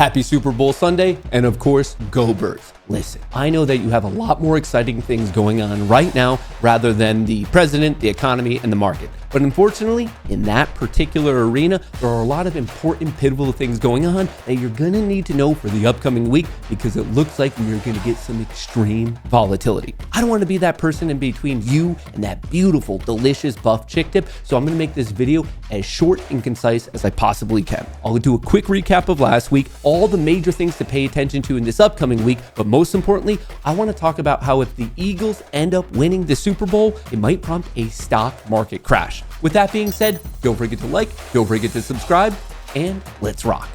Happy Super Bowl Sunday, and of course, go Birds. Listen, I know that you have a lot more exciting things going on right now rather than the president, the economy, and the market. But unfortunately, in that particular arena, there are a lot of important, pivotal things going on that you're gonna need to know for the upcoming week because it looks like we are gonna get some extreme volatility. I don't wanna be that person in between you and that beautiful, delicious buff chick dip, so I'm gonna make this video as short and concise as I possibly can. I'll do a quick recap of last week, all the major things to pay attention to in this upcoming week, but most importantly, I wanna talk about how if the Eagles end up winning the Super Bowl, it might prompt a stock market crash. With that being said, don't forget to like, don't forget to subscribe, and let's rock.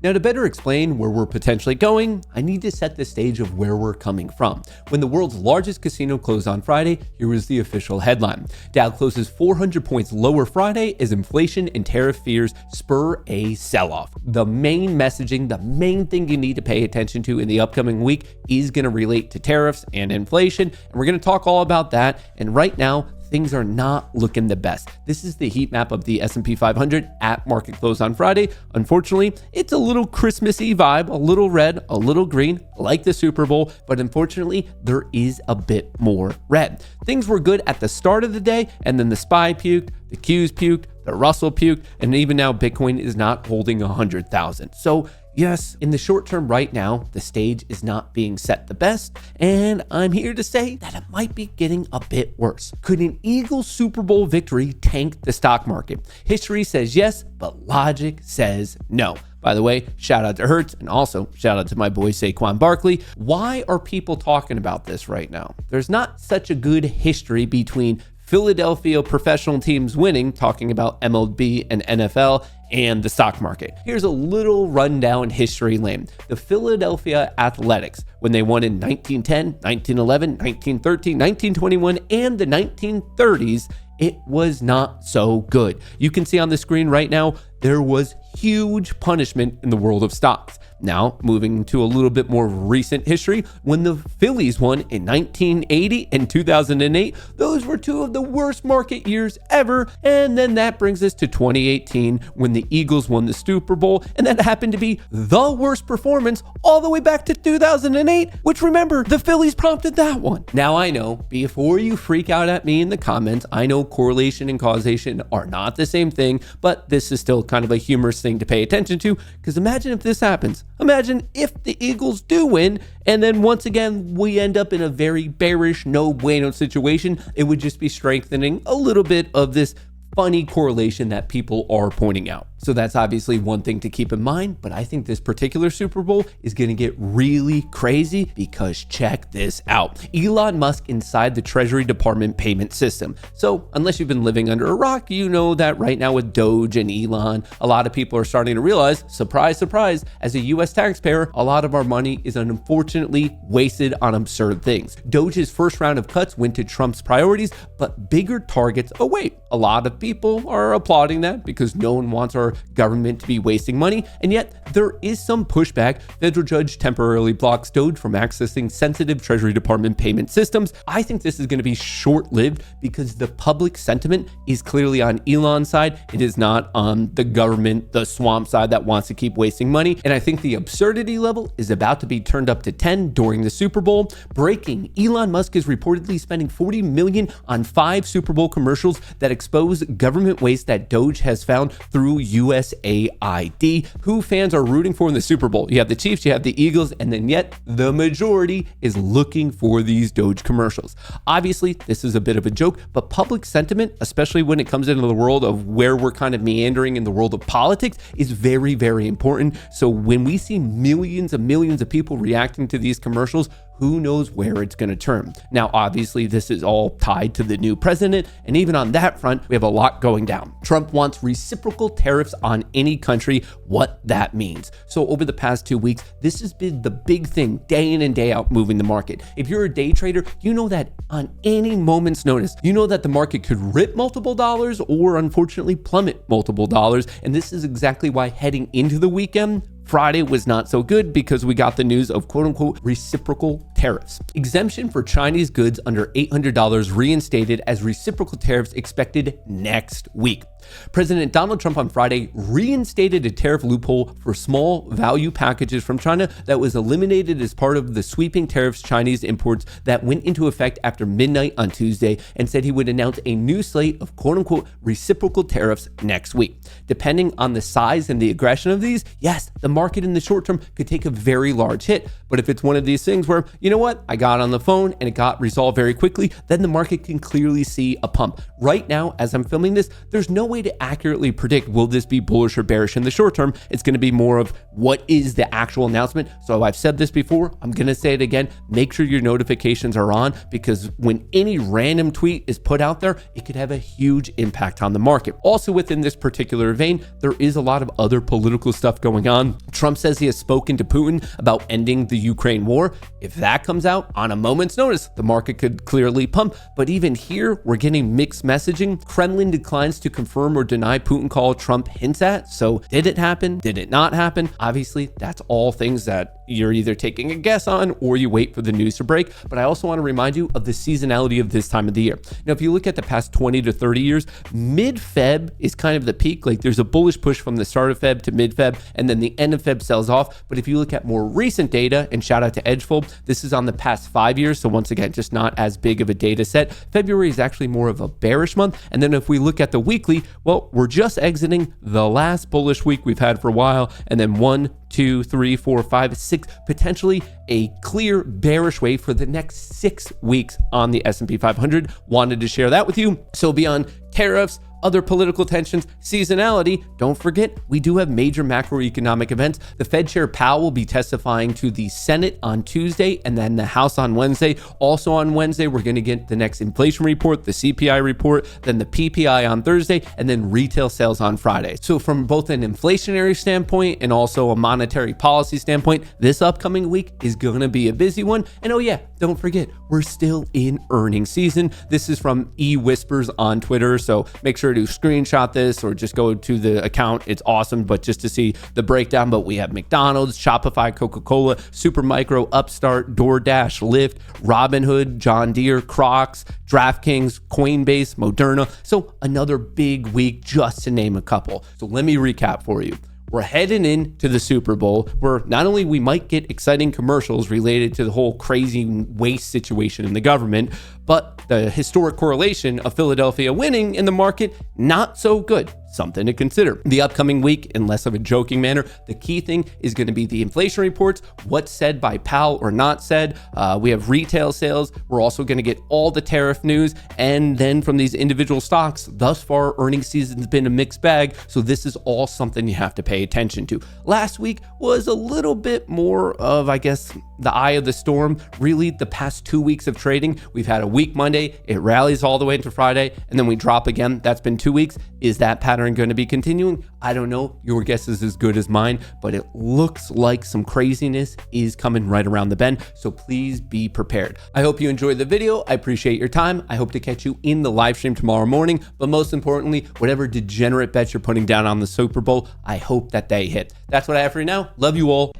Now, to better explain where we're potentially going, I need to set the stage of where we're coming from. When the world's largest casino closed on Friday, here was the official headline. Dow closes 400 points lower Friday as inflation and tariff fears spur a sell-off. The main messaging, the main thing you need to pay attention to in the upcoming week is going to relate to tariffs and inflation, and we're going to talk all about that. And right now, things are not looking the best. This is the heat map of the S&P 500 at market close on Friday. Unfortunately, it's a little Christmassy vibe, a little red, a little green, like the Super Bowl, but unfortunately, there is a bit more red. Things were good at the start of the day, and then the SPY puked, the Qs puked, the Russell puked, and even now Bitcoin is not holding 100,000. So yes, in the short term right now, the stage is not being set the best, and I'm here to say that it might be getting a bit worse. Could an Eagles Super Bowl victory tank the stock market? History says yes, but logic says no. By the way, shout out to Hertz, and also shout out to my boy Saquon Barkley. Why are people talking about this right now? There's not such a good history between Philadelphia professional teams winning, talking about MLB and NFL, and the stock market. Here's a little rundown history lane. The Philadelphia Athletics, when they won in 1910, 1911, 1913, 1921, and the 1930s, it was not so good. You can see on the screen right now, there was huge punishment in the world of stocks. Now, moving to a little bit more recent history, when the Phillies won in 1980 and 2008, those were two of the worst market years ever. And then that brings us to 2018, when the Eagles won the Super Bowl, and that happened to be the worst performance all the way back to 2008, which remember, the Phillies prompted that one. Now, I know, before you freak out at me in the comments, I know correlation and causation are not the same thing, but this is still kind of a humorous thing to pay attention to, because imagine if this happens. Imagine if the Eagles do win, and then once again, we end up in a very bearish, no bueno situation. It would just be strengthening a little bit of this funny correlation that people are pointing out. So that's obviously one thing to keep in mind, but I think this particular Super Bowl is going to get really crazy because check this out. Elon Musk inside the Treasury Department payment system. So unless you've been living under a rock, you know that right now with DOGE and Elon, a lot of people are starting to realize, surprise, surprise, as a US taxpayer, a lot of our money is unfortunately wasted on absurd things. DOGE's first round of cuts went to Trump's priorities, but bigger targets await. A lot of people are applauding that because no one wants our government to be wasting money, and yet there is some pushback. Federal judge temporarily blocks DOGE from accessing sensitive Treasury Department payment systems. I think this is going to be short-lived because the public sentiment is clearly on Elon's side. It is not on the government, the swamp side that wants to keep wasting money, and I think the absurdity level is about to be turned up to 10 during the Super Bowl. Breaking, Elon Musk is reportedly spending $40 million on 5 Super Bowl commercials that expose government waste that DOGE has found through USAID. Who fans are rooting for in the Super Bowl? You have the Chiefs, you have the Eagles, and then yet the majority is looking for these DOGE commercials. Obviously, this is a bit of a joke, but public sentiment, especially when it comes into the world of where we're kind of meandering in the world of politics, is very, very important. So when we see millions of people reacting to these commercials, who knows where it's going to turn. Now, obviously, this is all tied to the new president, and even on that front, we have a lot going down. Trump wants reciprocal tariffs on any country, what that means. So over the past 2 weeks, this has been the big thing, day in and day out, moving the market. If you're a day trader, you know that on any moment's notice, you know that the market could rip multiple dollars or unfortunately plummet multiple dollars, and this is exactly why heading into the weekend, Friday was not so good because we got the news of quote unquote reciprocal tariffs. Exemption for Chinese goods under $800 reinstated as reciprocal tariffs expected next week. President Donald Trump on Friday reinstated a tariff loophole for small value packages from China that was eliminated as part of the sweeping tariffs Chinese imports that went into effect after midnight on Tuesday, and said he would announce a new slate of quote-unquote reciprocal tariffs next week. Depending on the size and the aggression of these, yes, the market in the short term could take a very large hit. But if it's one of these things where, you know what, I got on the phone and it got resolved very quickly, then the market can clearly see a pump. Right now, as I'm filming this, there's no way to accurately predict will this be bullish or bearish in the short term. It's going to be more of what is the actual announcement. So I've said this before, I'm going to say it again, make sure your notifications are on, because when any random tweet is put out there, it could have a huge impact on the market. Also within this particular vein, there is a lot of other political stuff going on. Trump says he has spoken to Putin about ending the Ukraine war. If that comes out on a moment's notice, the market could clearly pump. But even here, we're getting mixed messaging. Kremlin declines to confirm or deny Putin call Trump hints at. So did it happen? Did it not happen? Obviously, that's all things that you're either taking a guess on or you wait for the news to break. But I also want to remind you of the seasonality of this time of the year. Now, if you look at the past 20 to 30 years, mid-Feb is kind of the peak. Like there's a bullish push from the start of Feb to mid-Feb, and then the end of Feb sells off. But if you look at more recent data, and shout out to Edgefold, this is on the past 5 years. So once again, just not as big of a data set. February is actually more of a bearish month. And then if we look at the weekly, well, we're just exiting the last bullish week we've had for a while. And then 1, 2, 3, 4, 5, 6, potentially a clear bearish wave for the next 6 weeks on the S&P 500. Wanted to share that with you. So beyond tariffs, other political tensions, seasonality, don't forget, we do have major macroeconomic events. The Fed Chair Powell will be testifying to the Senate on Tuesday and then the House on Wednesday. Also on Wednesday, we're going to get the next inflation report, the CPI report, then the PPI on Thursday, and then retail sales on Friday. So from both an inflationary standpoint and also a monetary policy standpoint, this upcoming week is going to be a busy one. And oh yeah, don't forget, we're still in earnings season. This is from eWhispers on Twitter. So make sure to screenshot this or just go to the account. It's awesome, but just to see the breakdown. But we have McDonald's, Shopify, Coca-Cola, Supermicro, Upstart, DoorDash, Lyft, Robinhood, John Deere, Crocs, DraftKings, Coinbase, Moderna. So another big week, just to name a couple. So let me recap for you. We're heading into the Super Bowl, where not only we might get exciting commercials related to the whole crazy waste situation in the government, but the historic correlation of Philadelphia winning in the market, not so good. Something to consider. The upcoming week, in less of a joking manner, the key thing is going to be the inflation reports, what's said by Powell or not said. We have retail sales. We're also going to get all the tariff news. And then from these individual stocks, thus far, earnings season's been a mixed bag. So this is all something you have to pay attention to. Last week was a little bit more of, I guess, the eye of the storm. Really, the past 2 weeks of trading, we've had a weak Monday. It rallies all the way into Friday, and then we drop again. That's been 2 weeks. Is that pattern going to be continuing? I don't know. Your guess is as good as mine, but it looks like some craziness is coming right around the bend. So please be prepared. I hope you enjoyed the video. I appreciate your time. I hope to catch you in the live stream tomorrow morning. But most importantly, whatever degenerate bets you're putting down on the Super Bowl, I hope that they hit. That's what I have for you now. Love you all.